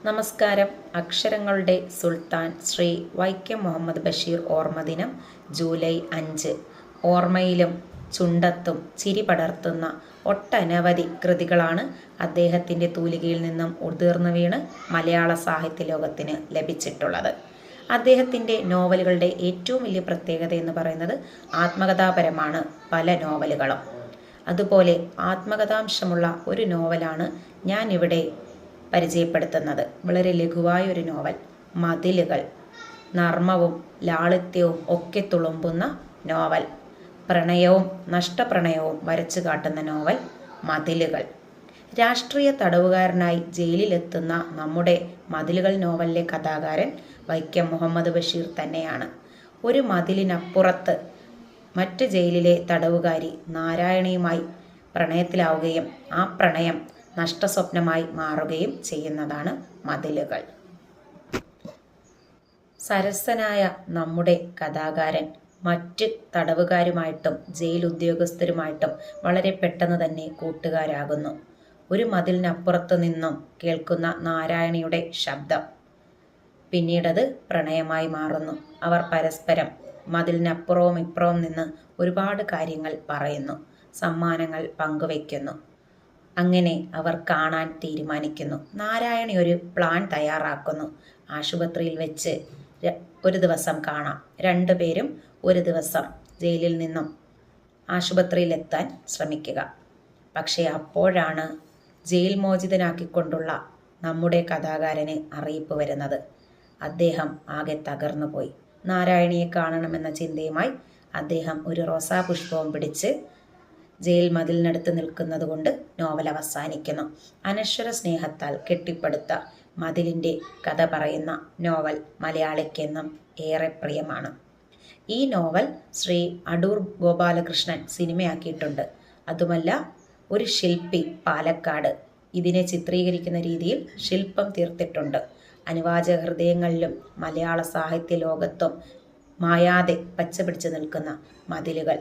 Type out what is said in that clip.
നമസ്കാരം. അക്ഷരങ്ങളുടെ സുൽത്താൻ ശ്രീ വൈക്കം മുഹമ്മദ് ബഷീർ ഓർമ്മദിനം ജൂലൈ 5. ഓർമ്മയിലും ചുണ്ടത്തും ചിരി പടർത്തുന്ന ഒട്ടനവധി കൃതികളാണ് അദ്ദേഹത്തിൻ്റെ തൂലികയിൽ നിന്നും ഉതിർന്നു വീണ് മലയാള സാഹിത്യ ലോകത്തിന് ലഭിച്ചിട്ടുള്ളത്. അദ്ദേഹത്തിൻ്റെ നോവലുകളുടെ ഏറ്റവും വലിയ പ്രത്യേകത എന്ന് പറയുന്നത് ആത്മകഥാപരമാണ് പല നോവലുകളും. അതുപോലെ ആത്മകഥാംശമുള്ള ഒരു നോവലാണ് ഞാനിവിടെ പരിചയപ്പെടുത്തുന്നത്. വളരെ ലഘുവായ ഒരു നോവൽ, മതിലുകൾ. നർമ്മവും ലാളിത്യവും ഒക്കെ തുളുമ്പുന്ന നോവൽ, പ്രണയവും നഷ്ടപ്രണയവും വരച്ചു കാട്ടുന്ന നോവൽ മതിലുകൾ. രാഷ്ട്രീയ തടവുകാരനായി ജയിലിലെത്തുന്ന നമ്മുടെ മതിലുകൾ നോവലിലെ കഥാകാരൻ വൈക്കം മുഹമ്മദ് ബഷീർ തന്നെയാണ്. ഒരു മതിലിനപ്പുറത്ത് മറ്റ് ജയിലിലെ തടവുകാരി നാരായണിയുമായി പ്രണയത്തിലാവുകയും ആ പ്രണയം നഷ്ടസ്വപ്നമായി മാറുകയും ചെയ്യുന്നതാണ് മതിലുകൾ. സരസനായ നമ്മുടെ കഥാകാരൻ മറ്റ് തടവുകാരുമായിട്ടും ജയിൽ ഉദ്യോഗസ്ഥരുമായിട്ടും വളരെ പെട്ടെന്ന് തന്നെ കൂട്ടുകാരാകുന്നു. ഒരു മതിലിനപ്പുറത്ത് നിന്നും കേൾക്കുന്ന നാരായണിയുടെ ശബ്ദം പിന്നീടത് പ്രണയമായി മാറുന്നു. അവർ പരസ്പരം മതിലിനപ്പുറവും ഇപ്പുറവും നിന്ന് ഒരുപാട് കാര്യങ്ങൾ പറയുന്നു, സമ്മാനങ്ങൾ പങ്കുവയ്ക്കുന്നു. അങ്ങനെ അവർ കാണാൻ തീരുമാനിക്കുന്നു. നാരായണി ഒരു പ്ലാൻ തയ്യാറാക്കുന്നു. ആശുപത്രിയിൽ വെച്ച് ഒരു ദിവസം കാണാം. രണ്ടുപേരും ഒരു ദിവസം ജയിലിൽ നിന്നും ആശുപത്രിയിലെത്താൻ ശ്രമിക്കുക. പക്ഷേ അപ്പോഴാണ് ജയിൽ മോചിതനാക്കിക്കൊണ്ടുള്ള നമ്മുടെ കഥാകാരന് അറിയിപ്പ് വരുന്നത്. അദ്ദേഹം ആകെ തകർന്നു പോയി. നാരായണിയെ കാണണമെന്ന ചിന്തയുമായി അദ്ദേഹം ഒരു റോസാപുഷ്പവും പിടിച്ച് ജയിൽ മതിലിനടുത്ത് നിൽക്കുന്നത് കൊണ്ട് നോവൽ അവസാനിക്കുന്നു. അനശ്വര സ്നേഹത്താൽ കെട്ടിപ്പടുത്ത മതിലിൻ്റെ കഥ പറയുന്ന നോവൽ മലയാളിക്കെന്നും ഏറെ പ്രിയമാണ്. ഈ നോവൽ ശ്രീ അടൂർ ഗോപാലകൃഷ്ണൻ സിനിമയാക്കിയിട്ടുണ്ട്. അതുമല്ല, ഒരു ശില്പി പാലക്കാട് ഇതിനെ ചിത്രീകരിക്കുന്ന രീതിയിൽ ശില്പം തീർത്തിട്ടുണ്ട്. അനുവാചക ഹൃദയങ്ങളിലും മലയാള സാഹിത്യ ലോകത്തും മായാതെ പച്ചപിടിച്ച് നിൽക്കുന്ന മതിലുകൾ